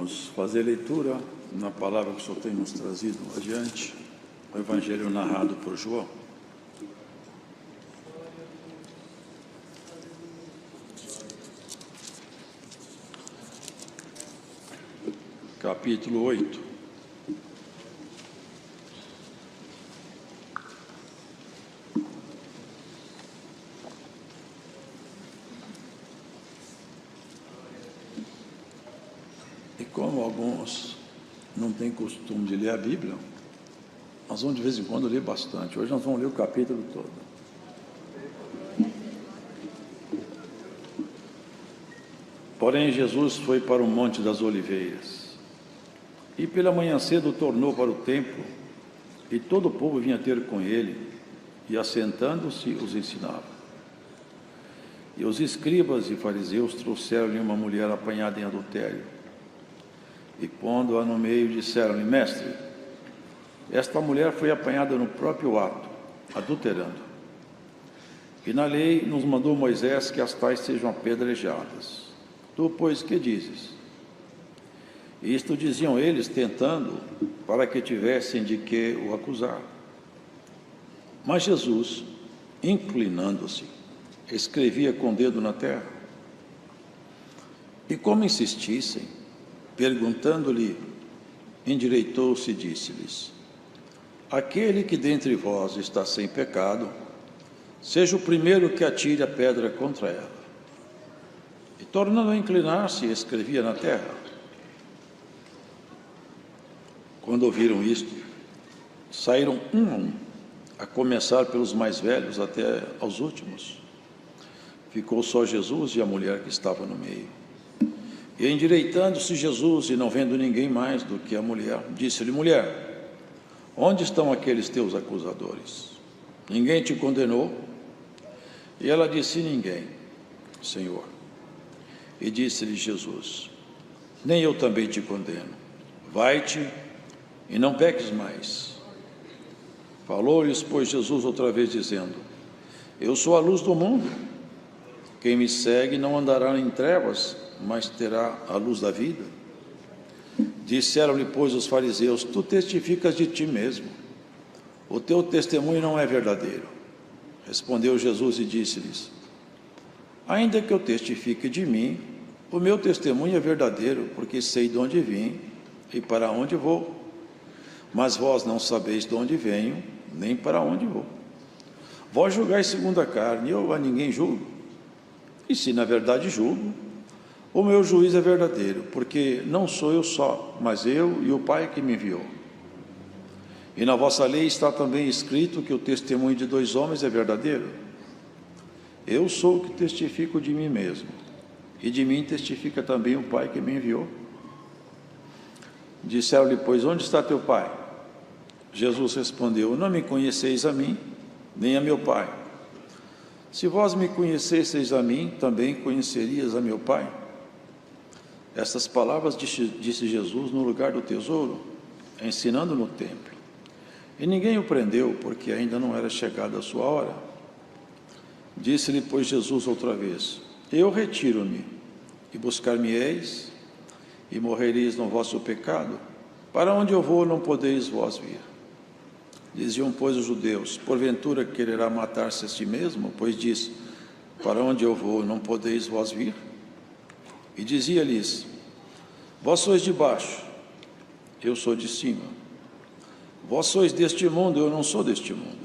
Vamos fazer leitura na palavra que o Senhor tem nos trazido adiante, o Evangelho narrado por João. Capítulo 8. E como alguns não têm costume de ler a Bíblia, nós vamos de vez em quando ler bastante. Hoje nós vamos ler o capítulo todo. Porém, Jesus foi para o Monte das Oliveiras, e pela manhã cedo tornou para o templo, e todo o povo vinha ter com ele, e assentando-se os ensinava. E os escribas e fariseus trouxeram-lhe uma mulher apanhada em adultério, e pondo-a no meio, disseram-lhe: Mestre, esta mulher foi apanhada no próprio ato, adulterando. E na lei nos mandou Moisés que as tais sejam apedrejadas. Tu, pois, que dizes? Isto diziam eles, tentando, para que tivessem de que o acusar. Mas Jesus, inclinando-se, escrevia com o dedo na terra. E como insistissem, perguntando-lhe, endireitou-se e disse-lhes: Aquele que dentre vós está sem pecado, seja o primeiro que atire a pedra contra ela. E tornando a inclinar-se, escrevia na terra. Quando ouviram isto, saíram um a um, a começar pelos mais velhos até aos últimos. Ficou só Jesus e a mulher que estava no meio. E endireitando-se Jesus, e não vendo ninguém mais do que a mulher, disse-lhe: Mulher, onde estão aqueles teus acusadores? Ninguém te condenou? E ela disse: Ninguém, Senhor. E disse-lhe Jesus: Nem eu também te condeno. Vai-te e não peques mais. Falou-lhes, pois, Jesus outra vez, dizendo: Eu sou a luz do mundo. Quem me segue não andará em trevas, mas terá a luz da vida. Disseram-lhe, pois, os fariseus: Tu testificas de ti mesmo, o teu testemunho não é verdadeiro. Respondeu Jesus e disse-lhes: Ainda que eu testifique de mim, o meu testemunho é verdadeiro, porque sei de onde vim e para onde vou. Mas vós não sabeis de onde venho, nem para onde vou. Vós julgais segundo a carne, eu a ninguém julgo. E se na verdade julgo, o meu juízo é verdadeiro, porque não sou eu só, mas eu e o Pai que me enviou. E na vossa lei está também escrito que o testemunho de dois homens é verdadeiro. Eu sou o que testifico de mim mesmo, e de mim testifica também o Pai que me enviou. Disseram-lhe, pois, onde está teu Pai? Jesus respondeu: Não me conheceis a mim, nem a meu Pai. Se vós me conhecesseis a mim, também conhecerias a meu Pai. Estas palavras disse Jesus no lugar do tesouro, ensinando no templo. E ninguém o prendeu, porque ainda não era chegada a sua hora. Disse-lhe, pois, Jesus outra vez: Eu retiro-me, e buscar-me-eis, e morrereis no vosso pecado. Para onde eu vou, não podeis vós vir. Diziam, pois, os judeus: Porventura quererá matar-se a si mesmo? Pois diz: Para onde eu vou, não podeis vós vir. E dizia-lhes: Vós sois de baixo, eu sou de cima. Vós sois deste mundo, eu não sou deste mundo.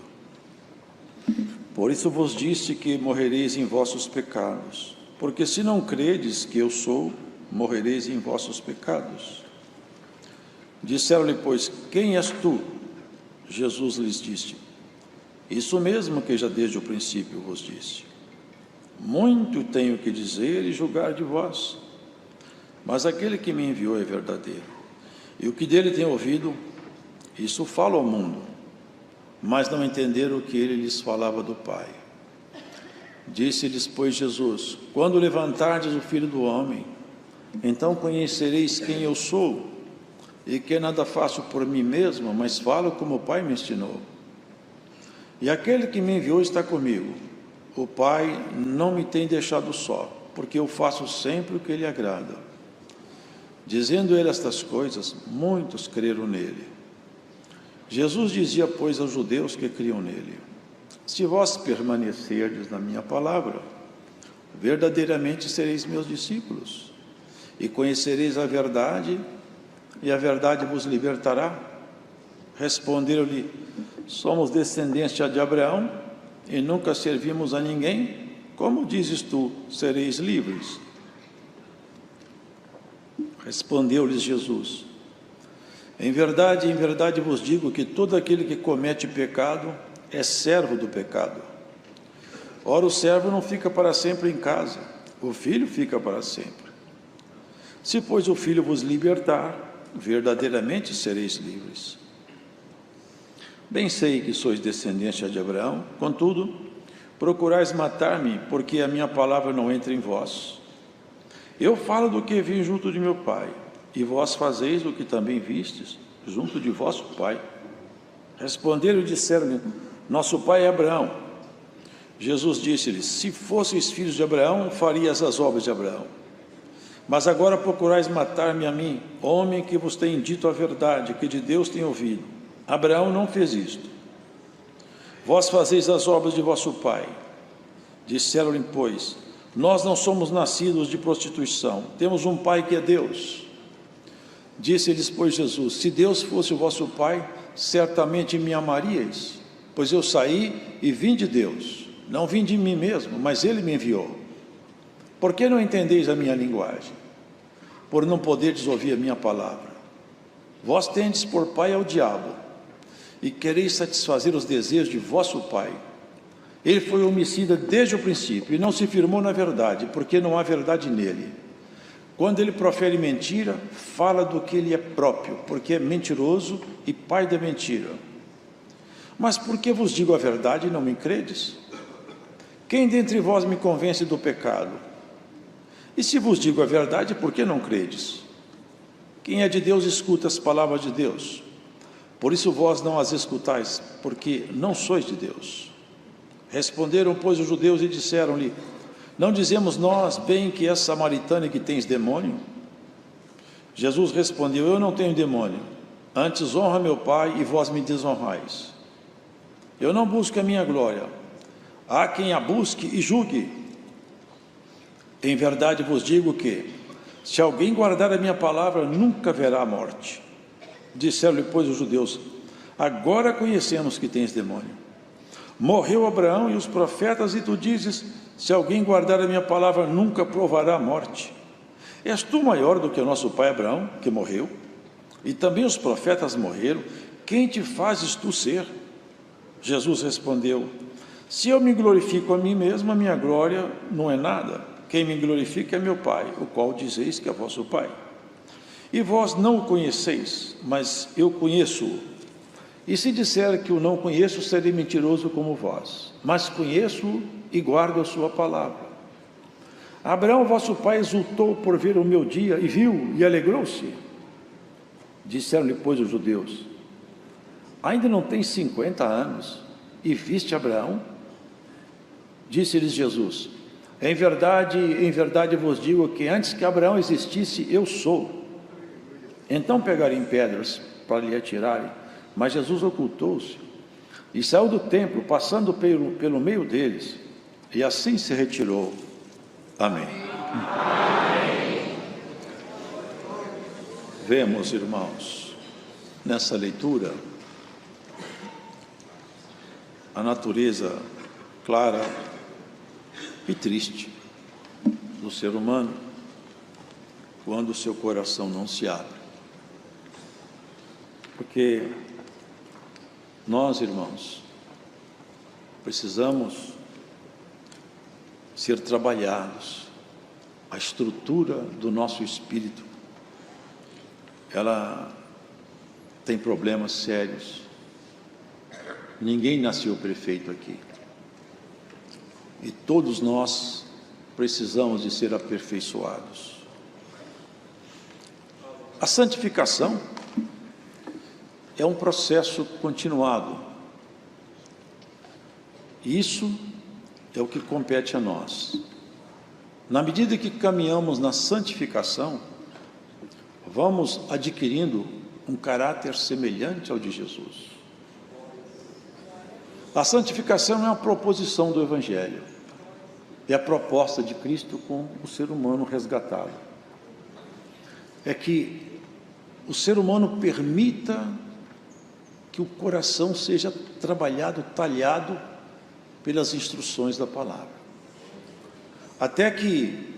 Por isso vos disse que morrereis em vossos pecados, porque se não credes que eu sou, morrereis em vossos pecados. Disseram-lhe, pois: Quem és tu? Jesus lhes disse: Isso mesmo que já desde o princípio vos disse. Muito tenho que dizer e julgar de vós, mas aquele que me enviou é verdadeiro, e o que dele tenho ouvido, isso falo ao mundo. Mas não entenderam o que ele lhes falava do Pai. Disse-lhes, pois, Jesus: Quando levantardes o Filho do Homem, então conhecereis quem eu sou, e que nada faço por mim mesmo, mas falo como o Pai me ensinou. E aquele que me enviou está comigo. O Pai não me tem deixado só, porque eu faço sempre o que lhe agrada. Dizendo ele estas coisas, muitos creram nele. Jesus dizia, pois, aos judeus que criam nele: se vós permanecerdes na minha palavra, verdadeiramente sereis meus discípulos, e conhecereis a verdade, e a verdade vos libertará. Responderam-lhe: somos descendência de Abraão, e nunca servimos a ninguém. Como dizes tu, sereis livres? Respondeu-lhes Jesus: em verdade vos digo que todo aquele que comete pecado é servo do pecado. Ora, o servo não fica para sempre em casa, o filho fica para sempre. Se, pois, o filho vos libertar, verdadeiramente sereis livres. Bem sei que sois descendência de Abraão, contudo, procurais matar-me, porque a minha palavra não entra em vós. Eu falo do que vi junto de meu Pai, e vós fazeis o que também vistes junto de vosso pai. Responderam e disseram-lhe: nosso pai é Abraão. Jesus disse-lhes: se fosseis filhos de Abraão, farias as obras de Abraão. Mas agora procurais matar-me a mim, homem que vos tem dito a verdade, que de Deus tem ouvido. Abraão não fez isto. Vós fazeis as obras de vosso pai. Disseram-lhe, pois: nós não somos nascidos de prostituição, temos um pai que é Deus. Disse-lhes, pois, Jesus: se Deus fosse o vosso pai, certamente me amaríeis, pois eu saí e vim de Deus, não vim de mim mesmo, mas Ele me enviou. Por que não entendeis a minha linguagem? Por não poderdes ouvir a minha palavra. Vós tendes por pai ao diabo, e quereis satisfazer os desejos de vosso pai. Ele foi homicida desde o princípio, e não se firmou na verdade, porque não há verdade nele. Quando ele profere mentira, fala do que ele é próprio, porque é mentiroso e pai da mentira. Mas por que vos digo a verdade e não me credes? Quem dentre vós me convence do pecado? E se vos digo a verdade, por que não credes? Quem é de Deus escuta as palavras de Deus. Por isso vós não as escutais, porque não sois de Deus. Responderam, pois, os judeus e disseram-lhe: não dizemos nós bem que és samaritano e que tens demônio? Jesus respondeu: eu não tenho demônio, antes honra meu Pai e vós me desonrais. Eu não busco a minha glória, há quem a busque e julgue. Em verdade vos digo que, se alguém guardar a minha palavra, nunca verá a morte. Disseram-lhe, pois, os judeus: agora conhecemos que tens demônio. Morreu Abraão e os profetas, e tu dizes: se alguém guardar a minha palavra, nunca provará a morte. És tu maior do que o nosso pai Abraão, que morreu? E também os profetas morreram. Quem te fazes tu ser? Jesus respondeu: se eu me glorifico a mim mesmo, a minha glória não é nada. Quem me glorifica é meu Pai, o qual dizeis que é vosso Pai. E vós não o conheceis, mas eu conheço-o. E se disser que o não conheço, serei mentiroso como vós. Mas conheço-o e guardo a sua palavra. Abraão, vosso pai, exultou por ver o meu dia, e viu, e alegrou-se. Disseram-lhe, pois, os judeus: ainda não tens 50 anos, e viste Abraão? Disse-lhes Jesus: em verdade vos digo que antes que Abraão existisse, eu sou. Então pegarem pedras para lhe atirarem, mas Jesus ocultou-se e saiu do templo, passando pelo meio deles, e assim se retirou. Amém. Vemos, irmãos, nessa leitura, a natureza clara e triste do ser humano quando o seu coração não se abre. Porque nós, irmãos, precisamos ser trabalhados. A estrutura do nosso espírito, ela tem problemas sérios. Ninguém nasceu perfeito aqui. E todos nós precisamos de ser aperfeiçoados. A santificação é um processo continuado. Isso é o que compete a nós. Na medida que caminhamos na santificação, vamos adquirindo um caráter semelhante ao de Jesus. A santificação é uma proposição do Evangelho, é a proposta de Cristo com o ser humano resgatado. É que o ser humano permita que o coração seja trabalhado, talhado pelas instruções da palavra, até que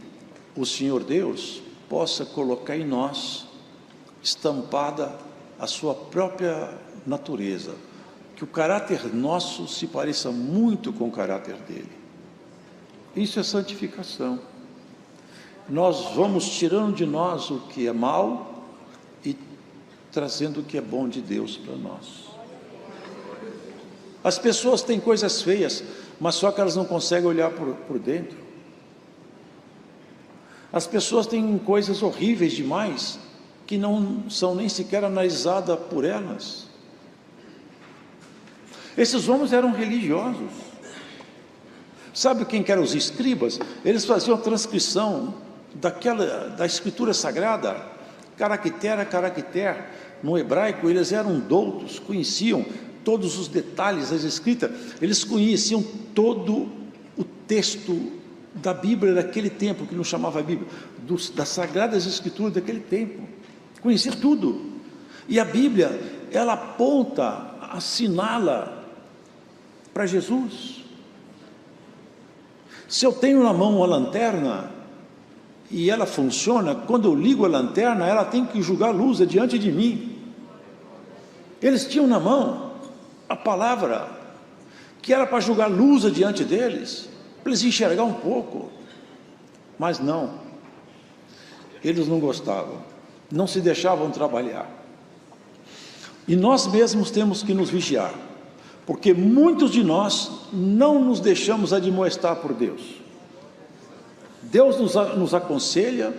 o Senhor Deus possa colocar em nós estampada a sua própria natureza, que o caráter nosso se pareça muito com o caráter dele. Isso é santificação. Nós vamos tirando de nós o que é mal e trazendo o que é bom de Deus para nós. As pessoas têm coisas feias, mas só que elas não conseguem olhar por dentro. As pessoas têm coisas horríveis demais, que não são nem sequer analisadas por elas. Esses homens eram religiosos. Sabe quem que eram os escribas? Eles faziam a transcrição da escritura sagrada, caractere a caractere. No hebraico, eles eram doutos, conheciam todos os detalhes das escritas, eles conheciam todo o texto da Bíblia daquele tempo, que não chamava Bíblia, das sagradas escrituras daquele tempo, conhecia tudo. E a Bíblia, ela aponta, assinala para Jesus. Se eu tenho na mão uma lanterna e ela funciona, quando eu ligo a lanterna, ela tem que jogar luz diante de mim. Eles tinham na mão a palavra, que era para jogar luz diante deles, para eles enxergar um pouco, mas não, eles não gostavam, não se deixavam trabalhar. E nós mesmos temos que nos vigiar, porque muitos de nós não nos deixamos admoestar por Deus. Deus nos aconselha,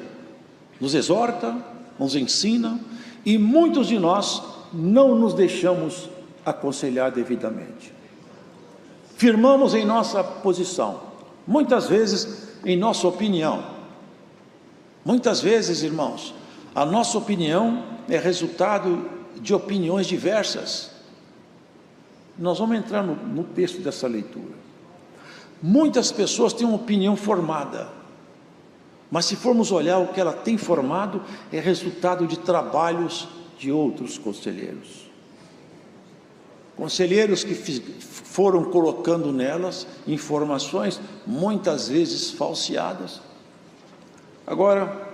nos exorta, nos ensina, e muitos de nós não nos deixamos aconselhar devidamente. Firmamos em nossa posição, muitas vezes em nossa opinião. Muitas vezes, irmãos, a nossa opinião é resultado de opiniões diversas. Nós vamos entrar no texto dessa leitura. Muitas pessoas têm uma opinião formada, mas se formos olhar o que ela tem formado, é resultado de trabalhos de outros conselheiros. Conselheiros que foram colocando nelas informações, muitas vezes falseadas. Agora,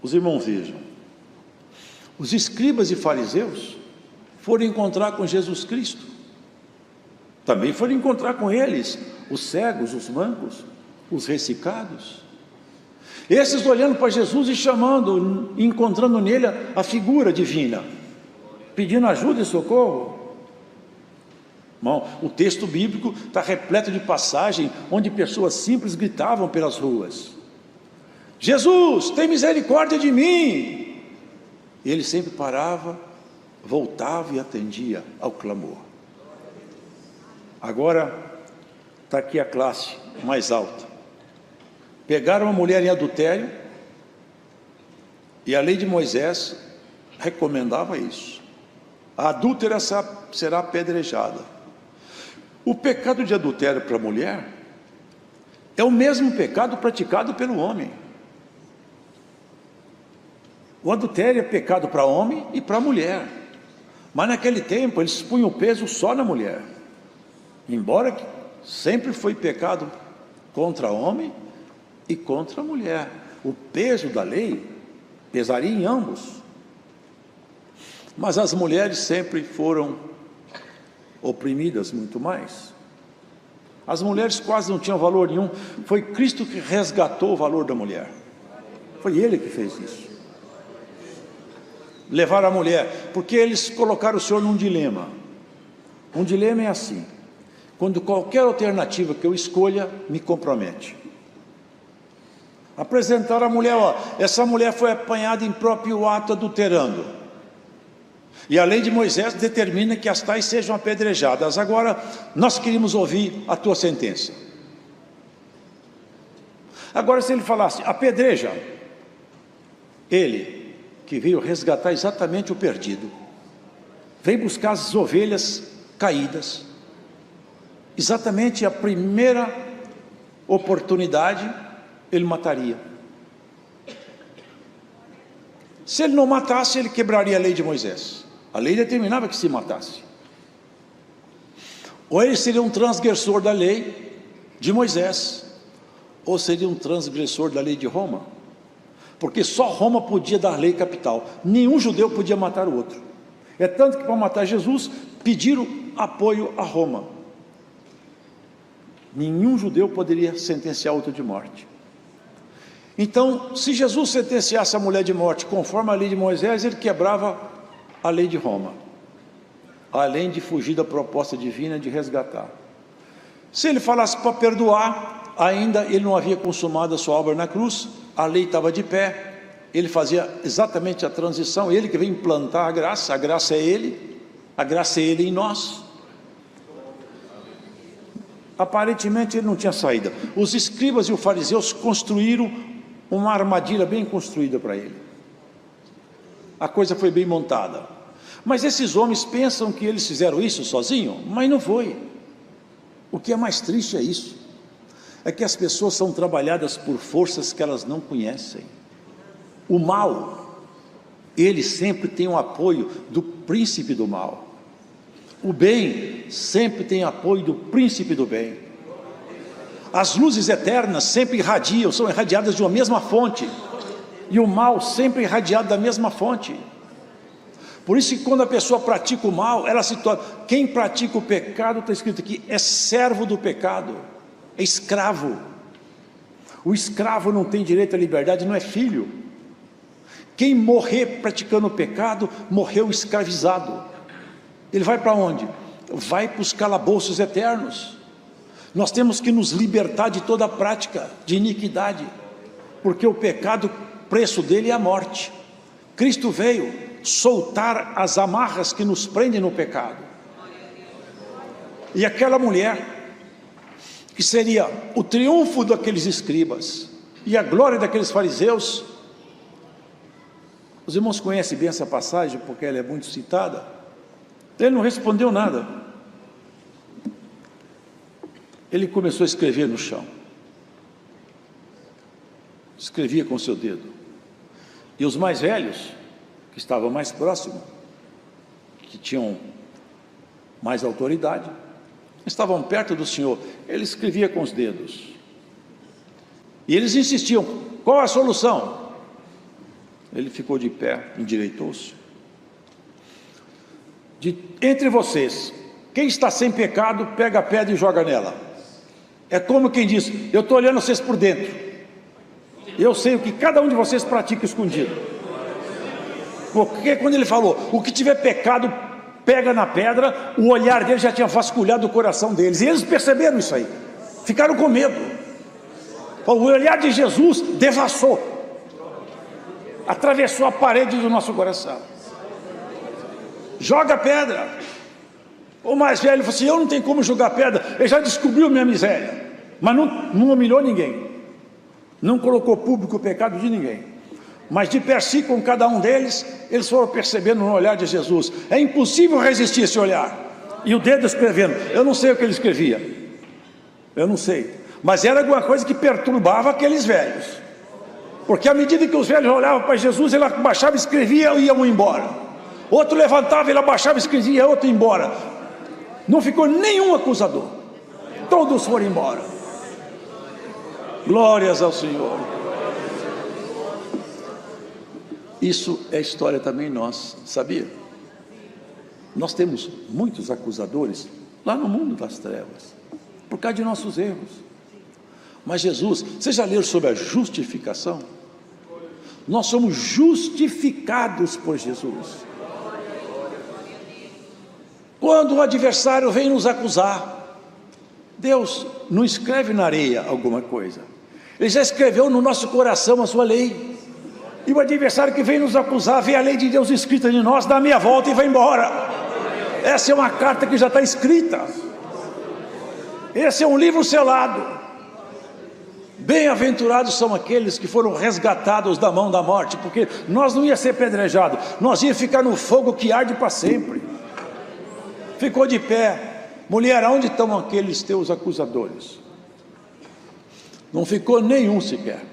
os irmãos vejam, os escribas e fariseus foram encontrar com Jesus Cristo, também foram encontrar com eles os cegos, os mancos, os ressecados. Esses olhando para Jesus e chamando, encontrando nele a figura divina, pedindo ajuda e socorro. Irmão, o texto bíblico está repleto de passagem onde pessoas simples gritavam pelas ruas: Jesus, tem misericórdia de mim! E ele sempre parava, voltava e atendia ao clamor. Agora está aqui a classe mais alta. Pegaram uma mulher em adultério, e a lei de Moisés recomendava isso. A adúltera será apedrejada. O pecado de adultério para a mulher é o mesmo pecado praticado pelo homem. O adultério é pecado para homem e para mulher, mas naquele tempo eles punham o peso só na mulher, embora sempre foi pecado contra homem e contra a mulher. O peso da lei pesaria em ambos, mas as mulheres sempre foram oprimidas muito mais. As mulheres quase não tinham valor nenhum. Foi Cristo que resgatou o valor da mulher, foi Ele que fez isso. Levaram a mulher, porque eles colocaram o Senhor num dilema. Um dilema é assim: quando qualquer alternativa que eu escolha me compromete. Apresentaram a mulher, essa mulher foi apanhada em próprio ato adulterando, e a lei de Moisés determina que as tais sejam apedrejadas. Agora nós queríamos ouvir a tua sentença. Agora, se ele falasse apedreja ele, que veio resgatar exatamente o perdido, veio buscar as ovelhas caídas. Exatamente a primeira oportunidade ele mataria. Se ele não matasse, ele quebraria a lei de Moisés. A lei determinava que se matasse. Ou ele seria um transgressor da lei de Moisés, ou seria um transgressor da lei de Roma, porque só Roma podia dar lei capital, nenhum judeu podia matar o outro. É tanto que para matar Jesus pediram apoio a Roma. Nenhum judeu poderia sentenciar outro de morte. Então, se Jesus sentenciasse a mulher de morte conforme a lei de Moisés, ele quebrava a lei de Roma, além de fugir da proposta divina de resgatar. Se ele falasse para perdoar, ainda ele não havia consumado a sua obra na cruz, a lei estava de pé, ele fazia exatamente a transição, ele que veio implantar a graça é ele, a graça é ele em nós. Aparentemente ele não tinha saída. Os escribas e os fariseus construíram uma armadilha bem construída para ele. A coisa foi bem montada. Mas esses homens pensam que eles fizeram isso sozinhos, mas não foi. O que é mais triste é isso, é que as pessoas são trabalhadas por forças que elas não conhecem. O mal, ele sempre tem o apoio do príncipe do mal. O bem sempre tem apoio do príncipe do bem. As luzes eternas sempre irradiam, são irradiadas de uma mesma fonte, e o mal sempre irradiado da mesma fonte. Por isso que quando a pessoa pratica o mal, ela se torna, quem pratica o pecado, está escrito aqui, é servo do pecado, é escravo. O escravo não tem direito à liberdade, não é filho. Quem morrer praticando o pecado, morreu escravizado. Ele vai para onde? Vai para os calabouços eternos. Nós temos que nos libertar de toda a prática de iniquidade, porque o pecado, o preço dele é a morte. Cristo veio soltar as amarras que nos prendem no pecado. E aquela mulher, que seria o triunfo daqueles escribas e a glória daqueles fariseus, os irmãos conhecem bem essa passagem, porque ela é muito citada. Ele não respondeu nada. Ele começou a escrever no chão. Escrevia com seu dedo. E os mais velhos, que estavam mais próximos, que tinham mais autoridade, estavam perto do Senhor. Ele escrevia com os dedos. E eles insistiam: qual a solução? Ele ficou de pé, endireitou-se. Entre vocês, quem está sem pecado, pega a pedra e joga nela. É como quem diz: eu estou olhando vocês por dentro, eu sei o que cada um de vocês pratica escondido. Porque quando ele falou, o que tiver pecado, pega na pedra, o olhar deles já tinha vasculhado o coração deles, e eles perceberam isso aí, ficaram com medo. O olhar de Jesus devassou, atravessou a parede do nosso coração. Joga a pedra. O mais velho falou assim: eu não tenho como jogar pedra, ele já descobriu minha miséria. Mas não humilhou ninguém, não colocou público o pecado de ninguém, mas de per si com cada um deles, eles foram percebendo no olhar de Jesus. É impossível resistir esse olhar. E o dedo escrevendo, eu não sei o que ele escrevia, eu não sei, mas era alguma coisa que perturbava aqueles velhos, porque à medida que os velhos olhavam para Jesus, ele abaixava, escrevia e iam embora. Outro levantava, ele abaixava, escrevia, outro ia embora. Não ficou nenhum acusador, todos foram embora. Glórias ao Senhor. Isso é história também nossa, sabia? Nós temos muitos acusadores lá no mundo das trevas, por causa de nossos erros. Mas Jesus, vocês já leram sobre a justificação? Nós somos justificados por Jesus. Quando o adversário vem nos acusar, Deus não escreve na areia alguma coisa, Ele já escreveu no nosso coração a sua lei. E o adversário que vem nos acusar, vê a lei de Deus escrita em nós, dá meia volta e vai embora. Essa é uma carta que já está escrita. Esse é um livro selado. Bem-aventurados são aqueles que foram resgatados da mão da morte, porque nós não ia ser pedrejado, nós ia ficar no fogo que arde para sempre. Ficou de pé. Mulher, aonde estão aqueles teus acusadores? Não ficou nenhum sequer.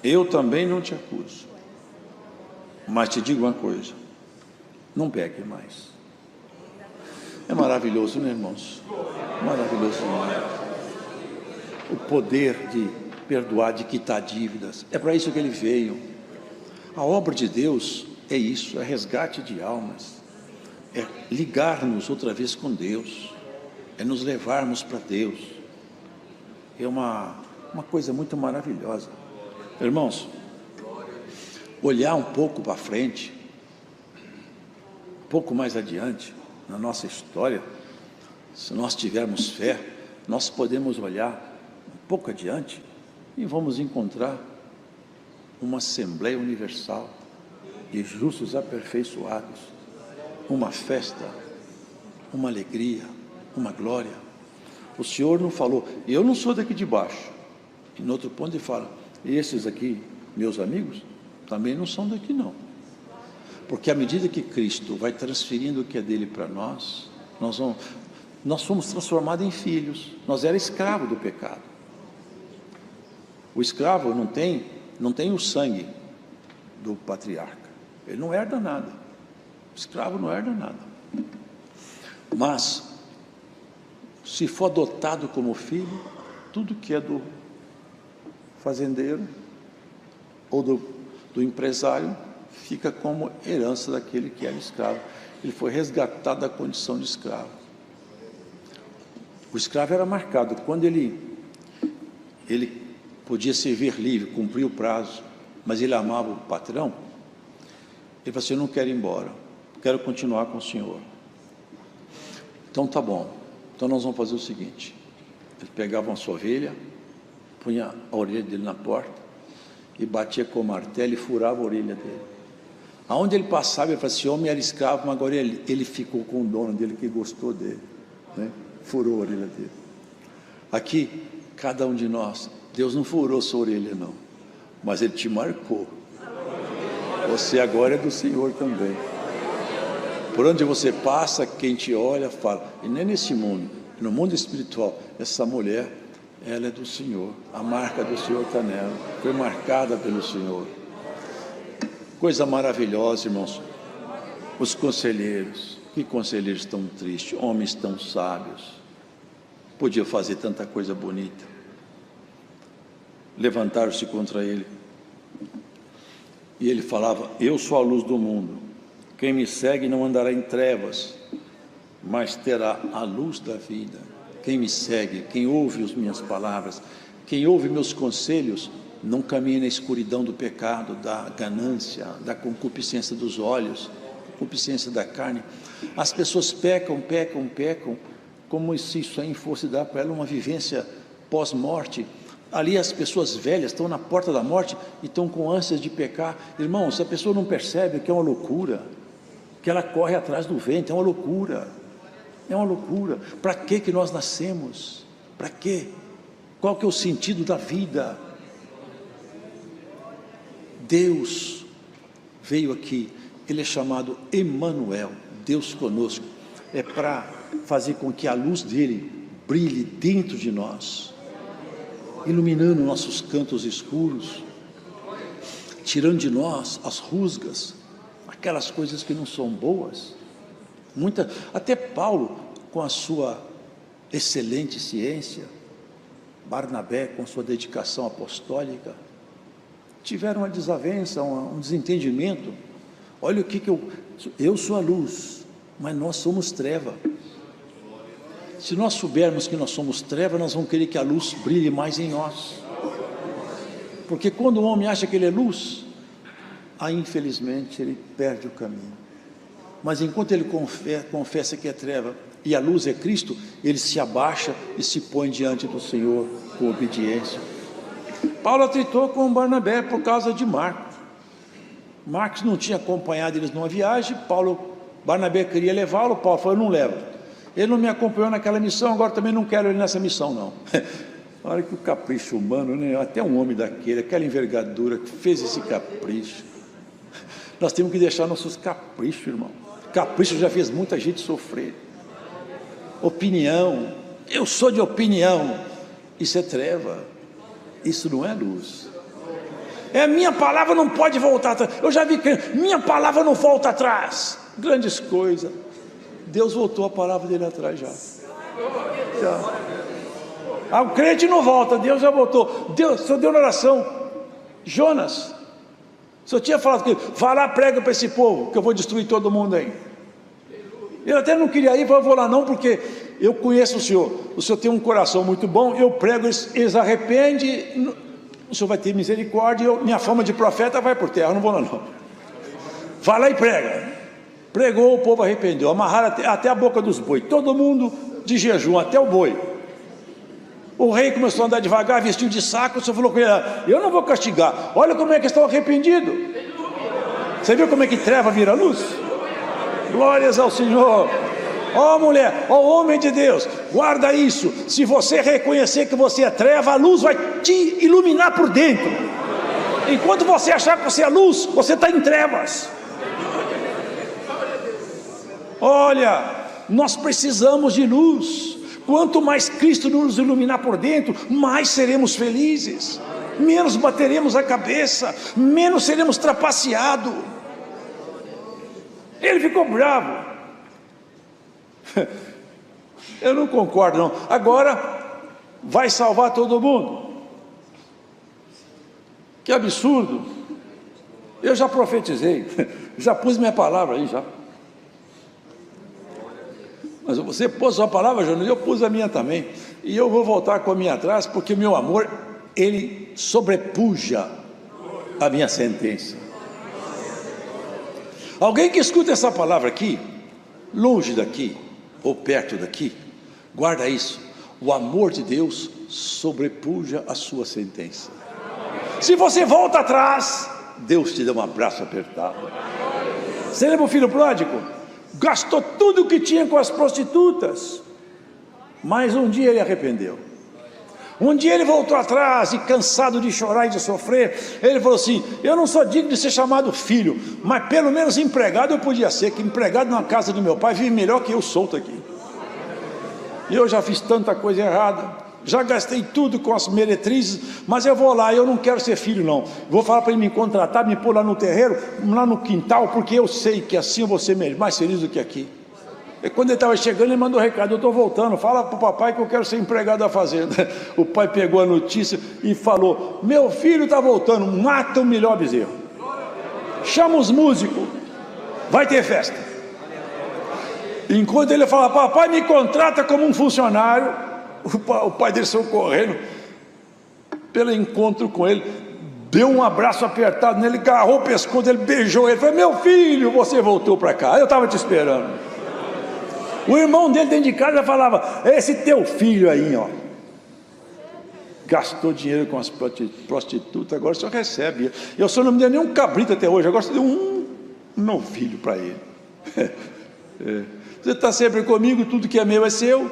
Eu também não te acuso, mas te digo uma coisa: não peque mais. É maravilhoso, né, irmãos? Maravilhoso, não? O poder de perdoar, de quitar dívidas. É para isso que ele veio. A obra de Deus é isso, é resgate de almas, é ligar-nos outra vez com Deus, é nos levarmos para Deus. É uma coisa muito maravilhosa. Irmãos, olhar um pouco para frente, um pouco mais adiante na nossa história, se nós tivermos fé, nós podemos olhar um pouco adiante e vamos encontrar uma Assembleia Universal de justos aperfeiçoados, uma festa, uma alegria, uma glória. O Senhor não falou, eu não sou daqui de baixo. E no outro ponto ele fala, e esses aqui, meus amigos, também não são daqui não. Porque à medida que Cristo vai transferindo o que é dele para nós, nós fomos transformados em filhos. Nós éramos escravos do pecado. O escravo não tem o sangue do patriarca. Ele não herda nada. O escravo não herda nada. Mas, se for adotado como filho, tudo que é do fazendeiro ou do empresário fica como herança daquele que era escravo. Ele foi resgatado da condição de escravo. O escravo era marcado. Quando ele podia servir livre, cumprir o prazo, mas ele amava o patrão, ele falou assim, eu não quero ir embora, quero continuar com o senhor. Então tá bom, então nós vamos fazer o seguinte, ele pegava uma sua ovelha, punha a orelha dele na porta, e batia com o martelo e furava a orelha dele. Aonde ele passava, ele falava, esse homem era escravo, mas agora ele ficou com o dono dele, que gostou dele, né? Furou a orelha dele. Aqui, cada um de nós, Deus não furou sua orelha não, mas Ele te marcou. Você agora é do Senhor também. Por onde você passa, quem te olha fala, e nem nesse mundo, no mundo espiritual, essa mulher, ela é do Senhor, a marca do Senhor está nela, foi marcada pelo Senhor. Coisa maravilhosa, irmãos. Os conselheiros, que conselheiros tão tristes, homens tão sábios, podiam fazer tanta coisa bonita. Levantaram-se contra ele, e ele falava, eu sou a luz do mundo, quem me segue não andará em trevas, mas terá a luz da vida. Quem me segue, quem ouve as minhas palavras, quem ouve meus conselhos, não caminha na escuridão do pecado, da ganância, da concupiscência dos olhos, concupiscência da carne. As pessoas pecam, como se isso aí fosse dar para ela uma vivência pós-morte. Ali as pessoas velhas estão na porta da morte e estão com ânsias de pecar. Irmãos, se a pessoa não percebe que é uma loucura, que ela corre atrás do vento, é uma loucura. É uma loucura. Para que nós nascemos? Para quê? Qual que é o sentido da vida? Deus veio aqui, Ele é chamado Emanuel, Deus conosco. É para fazer com que a luz dele brilhe dentro de nós, iluminando nossos cantos escuros, tirando de nós as rusgas, aquelas coisas que não são boas. Até Paulo, com a sua excelente ciência, Barnabé, com sua dedicação apostólica, tiveram uma desavença, um desentendimento. Olha o que eu sou a luz, mas nós somos treva. Se nós soubermos que nós somos treva, nós vamos querer que a luz brilhe mais em nós. Porque quando o homem acha que ele é luz, aí infelizmente ele perde o caminho. Mas enquanto ele confessa que é treva e a luz é Cristo, ele se abaixa e se põe diante do Senhor com obediência. Paulo atritou com Barnabé por causa de Marcos. Marcos não tinha acompanhado eles numa viagem, Barnabé queria levá-lo, Paulo falou, eu não levo. Ele não me acompanhou naquela missão, agora também não quero ele nessa missão não. Olha que o capricho humano, né? Até um homem daquele, aquela envergadura que fez esse capricho. Nós temos que deixar nossos caprichos, irmão. Capricho já fez muita gente sofrer. Opinião, eu sou de opinião. Isso é treva, isso não é luz. Minha palavra não pode voltar atrás. Eu já vi que minha palavra não volta atrás. Grandes coisas. Deus voltou a palavra dele atrás já. O crente não volta, Deus já voltou. Deus, o Senhor deu na oração. Jonas, o Senhor tinha falado que ele, vai lá, prega para esse povo, que eu vou destruir todo mundo aí. Eu até não queria ir, mas eu vou lá não, porque eu conheço o Senhor tem um coração muito bom, eu prego, eles arrependem, o Senhor vai ter misericórdia, minha fama de profeta vai por terra, eu não vou lá não. Vai lá e prega. Pregou, o povo arrependeu, amarraram até a boca dos bois, todo mundo de jejum, até o boi. O rei começou a andar devagar, vestiu de saco, o Senhor falou com ele, eu não vou castigar, olha como é que estão arrependidos. Você viu como é que treva vira luz? Glórias ao Senhor. Ó mulher, ó homem de Deus, guarda isso. Se você reconhecer que você é treva, a luz vai te iluminar por dentro. Enquanto você achar que você é luz, você está em trevas. Olha, nós precisamos de luz. Quanto mais Cristo nos iluminar por dentro, mais seremos felizes, menos bateremos a cabeça, menos seremos trapaceados. Ele ficou bravo. Eu não concordo não. Agora vai salvar todo mundo. Que absurdo. Eu já profetizei, já pus minha palavra aí já. Mas você pôs sua palavra, Jonas, eu pus a minha também. E eu vou voltar com a minha atrás, porque o meu amor, ele sobrepuja a minha sentença. Alguém que escuta essa palavra aqui, longe daqui, ou perto daqui, guarda isso. O amor de Deus sobrepuja a sua sentença. Se você volta atrás, Deus te dá um abraço apertado. Você lembra o filho pródigo? Gastou tudo o que tinha com as prostitutas, mas um dia ele arrependeu. Um dia ele voltou atrás e cansado de chorar e de sofrer, ele falou assim, eu não sou digno de ser chamado filho, mas pelo menos empregado eu podia ser, que empregado na casa do meu pai vive melhor que eu solto aqui. E eu já fiz tanta coisa errada, já gastei tudo com as meretrizes, mas eu vou lá, eu não quero ser filho não, vou falar para ele me contratar, me pôr lá no terreiro, lá no quintal, porque eu sei que assim eu vou ser mais feliz do que aqui. E quando ele estava chegando, ele mandou um recado, eu estou voltando, fala para o papai que eu quero ser empregado da fazenda. O pai pegou a notícia e falou, meu filho está voltando, mata o melhor bezerro, chama os músicos, vai ter festa. Enquanto ele fala, papai me contrata como um funcionário, o pai dele saiu correndo, pelo encontro com ele, deu um abraço apertado nele, agarrou o pescoço dele, beijou ele, falou, meu filho, você voltou para cá, eu estava te esperando. O irmão dele dentro de casa falava, esse teu filho aí, ó, gastou dinheiro com as prostitutas, agora só recebe. Eu só não me deu nenhum cabrito até hoje, agora você deu um novilho para ele. Você está sempre comigo, tudo que é meu é seu.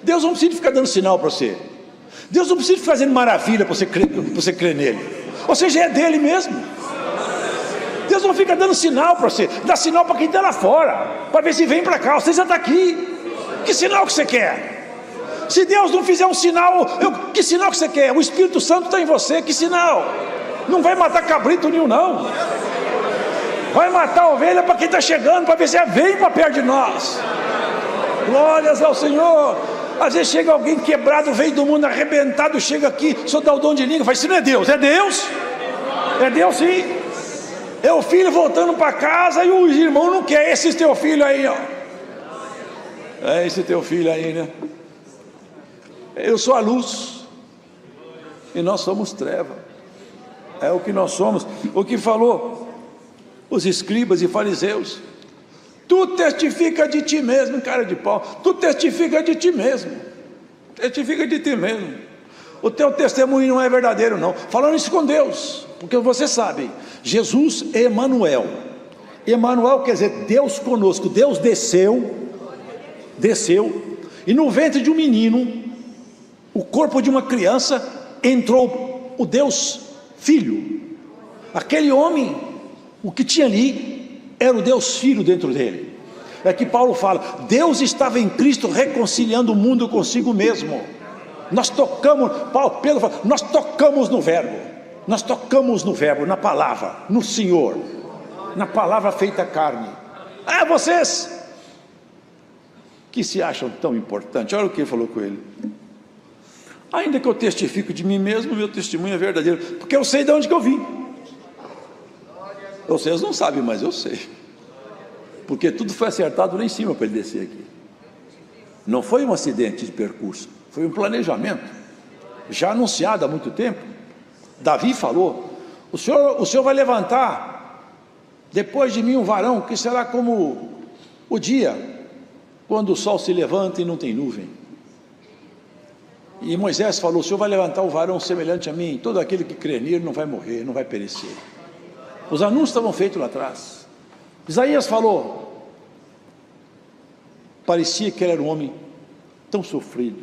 Deus não precisa ficar dando sinal para você. Deus não precisa ficar fazendo maravilha para você crer nele. Você já é dele mesmo. Deus não fica dando sinal para você. Dá sinal para quem está lá fora, para ver se vem para cá. Você já está aqui. Que sinal que você quer? Se Deus não fizer um sinal, que sinal que você quer? O Espírito Santo está em você. Que sinal? Não vai matar cabrito nenhum não. Vai matar a ovelha para quem está chegando, para ver se vem para perto de nós. Glórias ao Senhor. Às vezes chega alguém quebrado, veio do mundo arrebentado, chega aqui, só dá o dom de língua, fala, isso não é Deus, é Deus? É Deus sim. É o filho voltando para casa e o irmão não quer. Esse teu filho aí, ó. É esse teu filho aí, né? Eu sou a luz e nós somos treva. É o que nós somos. O que falou os escribas e fariseus, tu testifica de ti mesmo, cara de pau, tu testifica de ti mesmo, testifica de ti mesmo, o teu testemunho não é verdadeiro não, falando isso com Deus, porque você sabe, Jesus é Emanuel, Emanuel quer dizer Deus conosco, Deus desceu, e no ventre de um menino, o corpo de uma criança entrou o Deus Filho. Aquele homem, o que tinha ali, era o Deus Filho dentro dele. É que Paulo fala, Deus estava em Cristo reconciliando o mundo consigo mesmo. Nós tocamos, Pedro fala, nós tocamos no verbo, na palavra, no Senhor, na palavra feita carne. Vocês que se acham tão importantes, olha o que ele falou com ele: ainda que eu testifico de mim mesmo, meu testemunho é verdadeiro, porque eu sei de onde que eu vim. Vocês não sabem, mas eu sei, porque tudo foi acertado lá em cima para ele descer aqui. Não foi um acidente de percurso, foi um planejamento, já anunciado há muito tempo. Davi falou, o Senhor vai levantar depois de mim um varão, que será como o dia, quando o sol se levanta e não tem nuvem. E Moisés falou, o Senhor vai levantar um varão semelhante a mim, todo aquele que crê nele não vai morrer, não vai perecer. Os anúncios estavam feitos lá atrás. Isaías falou, parecia que ele era um homem tão sofrido,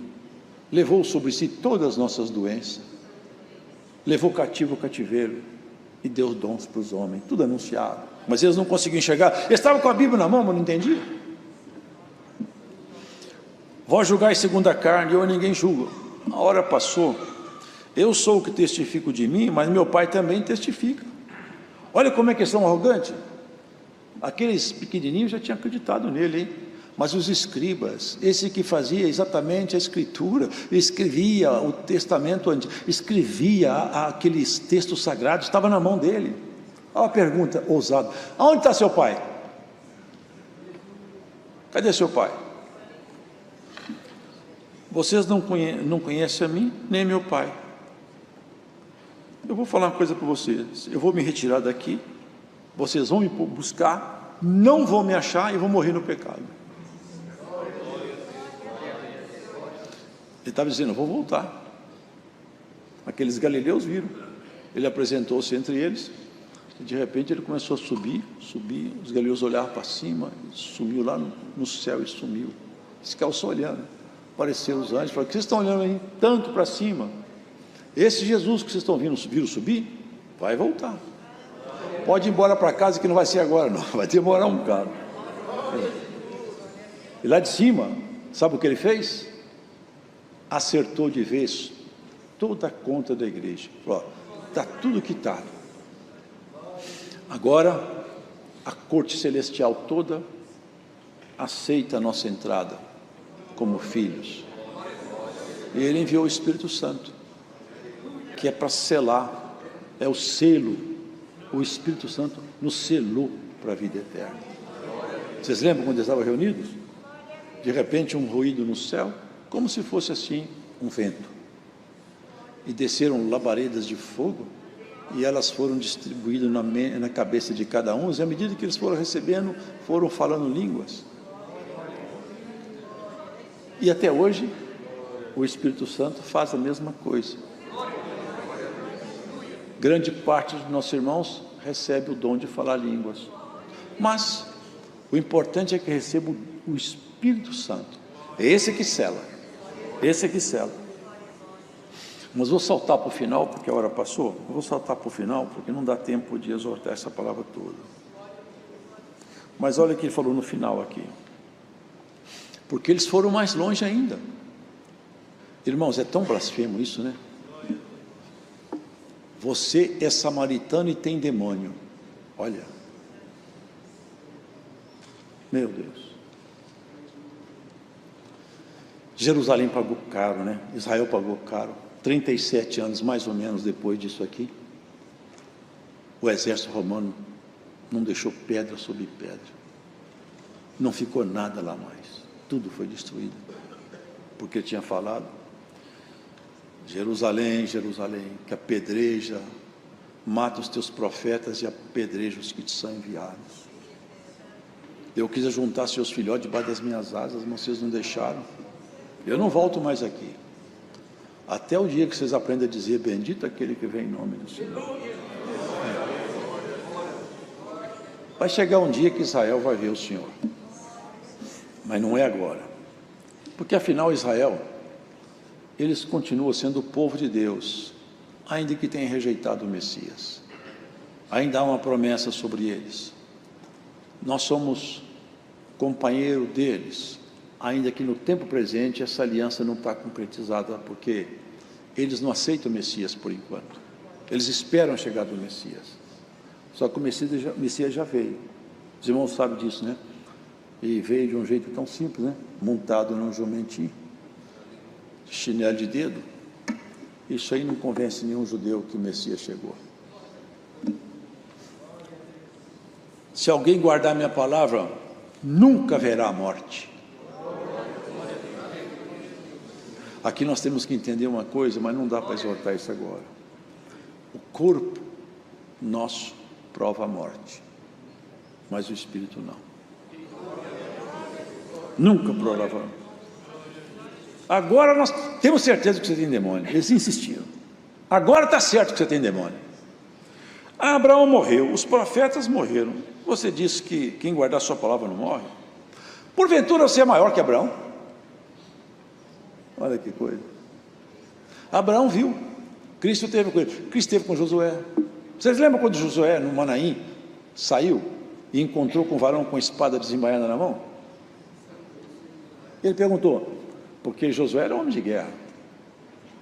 levou sobre si todas as nossas doenças, levou cativo o cativeiro e deu dons para os homens, tudo anunciado, mas eles não conseguiam enxergar. Eles estavam com a Bíblia na mão, mas não entendiam. Vós julgais segundo a carne, eu ninguém julga. A hora passou, eu sou o que testifico de mim, mas meu Pai também testifica. Olha como é que eles são arrogantes. Aqueles pequenininhos já tinham acreditado nele, hein? Mas os escribas, esse que fazia exatamente a escritura, escrevia o testamento, escrevia aqueles textos sagrados, estava na mão dele. Olha a pergunta ousada: aonde está seu pai? Cadê seu pai? Vocês não conhecem a mim, nem meu pai. Eu vou falar uma coisa para vocês, eu vou me retirar daqui, vocês vão me buscar, não vão me achar e vão morrer no pecado. Ele estava dizendo, eu vou voltar. Aqueles galileus viram, ele apresentou-se entre eles, e de repente ele começou a subir, os galileus olharam para cima, sumiu lá no céu e sumiu. Eles ficaram só olhando, apareceram os anjos, falaram, o que vocês estão olhando aí tanto para cima? Esse Jesus que vocês estão viram subir, vai voltar. Pode ir embora para casa, que não vai ser agora não, vai demorar um bocado. E lá de cima, sabe o que ele fez? Acertou de vez toda a conta da igreja. Está tudo quitado. Agora a corte celestial toda aceita a nossa entrada como filhos. E ele enviou o Espírito Santo, que é para selar, é o selo. O Espírito Santo nos selou para a vida eterna. Vocês lembram quando eles estavam reunidos? De repente um ruído no céu, como se fosse assim um vento, e desceram labaredas de fogo, e elas foram distribuídas na cabeça de cada um, e à medida que eles foram recebendo, foram falando línguas. E até hoje o Espírito Santo faz a mesma coisa. Grande parte dos nossos irmãos recebe o dom de falar línguas, mas o importante é que receba o Espírito Santo. É esse que sela, Mas vou saltar para o final, porque a hora passou. Eu vou saltar para o final, porque não dá tempo de exortar essa palavra toda. Mas olha o que ele falou no final aqui, porque eles foram mais longe ainda. Irmãos, é tão blasfemo isso, né? Você é samaritano e tem demônio. Olha, meu Deus. Jerusalém pagou caro, né? Israel pagou caro. 37 anos mais ou menos depois disso aqui, o exército romano não deixou pedra sobre pedra, não ficou nada lá mais, tudo foi destruído, porque tinha falado: Jerusalém, Jerusalém, que apedreja, mata os teus profetas e apedreja os que te são enviados. Eu quis juntar seus filhotes debaixo das minhas asas, mas vocês não deixaram. Eu não volto mais aqui, até o dia que vocês aprendem a dizer: bendito aquele que vem em nome do Senhor. Vai chegar um dia que Israel vai ver o Senhor, mas não é agora, porque afinal Israel eles continuam sendo o povo de Deus, ainda que tenham rejeitado o Messias. Ainda há uma promessa sobre eles. Nós somos companheiro deles, ainda que no tempo presente essa aliança não está concretizada, porque eles não aceitam o Messias por enquanto. Eles esperam a chegada do Messias. Só que o Messias já veio. Os irmãos sabem disso, né? E veio de um jeito tão simples, né? Montado num jumentinho, chinelo de dedo. Isso aí não convence nenhum judeu que o Messias chegou. Se alguém guardar minha palavra, nunca verá a morte. Aqui nós temos que entender uma coisa, mas não dá para exortar isso agora. O corpo nosso prova a morte, mas o espírito não. Nunca prova. Agora nós temos certeza que você tem demônio. Eles insistiram. Agora está certo que você tem demônio. Abraão morreu, os profetas morreram. Você disse que quem guardar sua palavra não morre? Porventura você é maior que Abraão? Olha que coisa. Abraão viu, Cristo esteve com ele, Cristo esteve com Josué. Vocês lembram quando Josué, no Manaim, saiu e encontrou com um varão com espada desembainhada na mão? Ele perguntou, porque Josué era homem de guerra,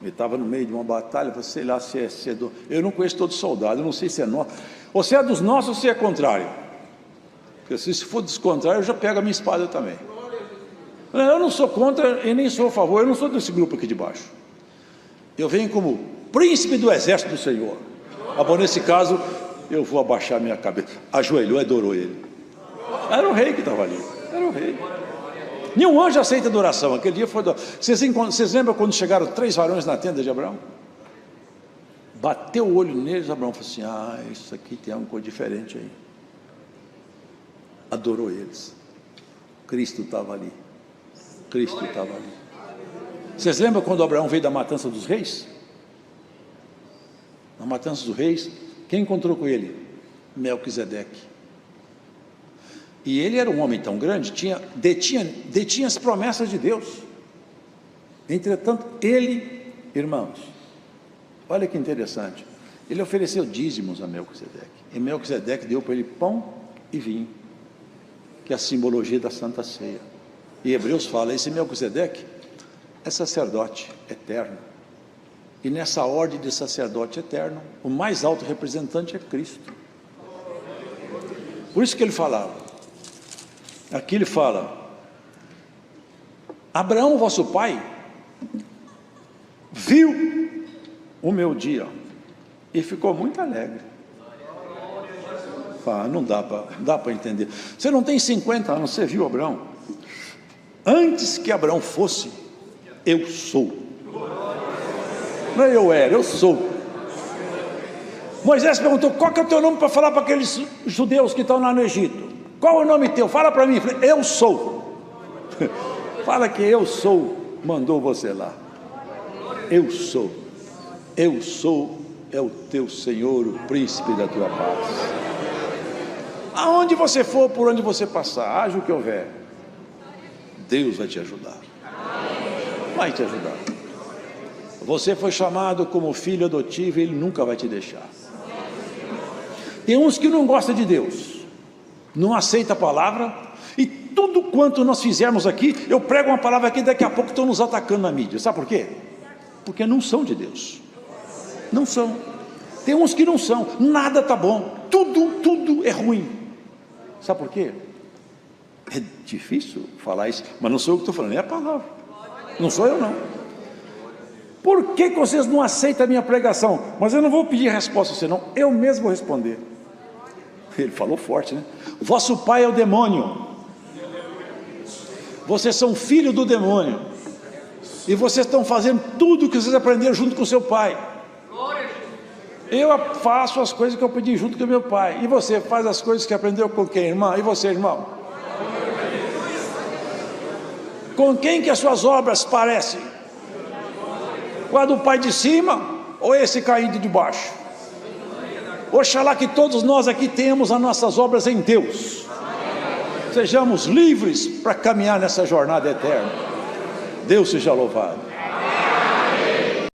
ele estava no meio de uma batalha, sei lá se é do... Eu não conheço todo soldado, eu não sei se é nosso, ou se é dos nossos ou se é contrário, porque se for dos contrários, eu já pego a minha espada também. Eu não sou contra e nem sou a favor, eu não sou desse grupo aqui de baixo, eu venho como príncipe do exército do Senhor. Bom, nesse caso, eu vou abaixar minha cabeça. Ajoelhou e adorou ele. Era o rei que estava ali, era o rei. Nenhum anjo aceita adoração, aquele dia foi... Vocês lembram quando chegaram 3 varões na tenda de Abraão? Bateu o olho neles, Abraão falou assim, isso aqui tem alguma coisa diferente aí. Adorou eles. Cristo estava ali. Cristo estava ali. Vocês lembram quando Abraão veio da matança dos reis? Na matança dos reis, quem encontrou com ele? Melquisedeque. E ele era um homem tão grande, detinha as promessas de Deus. Entretanto, ele, irmãos, olha que interessante, ele ofereceu dízimos a Melquisedeque, e Melquisedeque deu para ele pão e vinho, que é a simbologia da Santa Ceia. E Hebreus fala, esse Melquisedeque é sacerdote eterno, e nessa ordem de sacerdote eterno, o mais alto representante é Cristo. Por isso que ele falava, aqui ele fala, Abraão vosso pai viu o meu dia e ficou muito alegre. Não dá para entender. Você não tem 50 anos, você viu Abraão? Antes que Abraão fosse, eu sou. Não é eu era, eu sou. Moisés perguntou, qual que é o teu nome para falar para aqueles judeus que estão lá no Egito? Qual é o nome teu? Fala para mim. Eu sou. Fala que eu sou, mandou você lá. Eu sou. Eu sou é o teu Senhor, o príncipe da tua paz. Aonde você for, por onde você passar, haja o que houver, Deus vai te ajudar. Vai te ajudar. Você foi chamado como filho adotivo e Ele nunca vai te deixar. Tem uns que não gostam de Deus, não aceita a palavra, e tudo quanto nós fizermos aqui, eu prego uma palavra aqui, daqui a pouco estão nos atacando na mídia. Sabe por quê? Porque não são de Deus. Não são. Tem uns que não são. Nada está bom. Tudo é ruim. Sabe por quê? É difícil falar isso, mas não sou eu que estou falando, é a palavra. Não sou eu não. Por que vocês não aceitam a minha pregação? Mas eu não vou pedir resposta a você não, eu mesmo vou responder. Ele falou forte, né? Vosso pai é o demônio. Vocês são filho do demônio. E vocês estão fazendo tudo o que vocês aprenderam junto com seu pai. Eu faço as coisas que eu aprendi junto com meu pai. E você faz as coisas que aprendeu com quem, irmã? E você, irmão? Com quem que as suas obras parecem? Com a do pai de cima ou esse caído de baixo? Oxalá que todos nós aqui tenhamos as nossas obras em Deus. Sejamos livres para caminhar nessa jornada eterna. Deus seja louvado.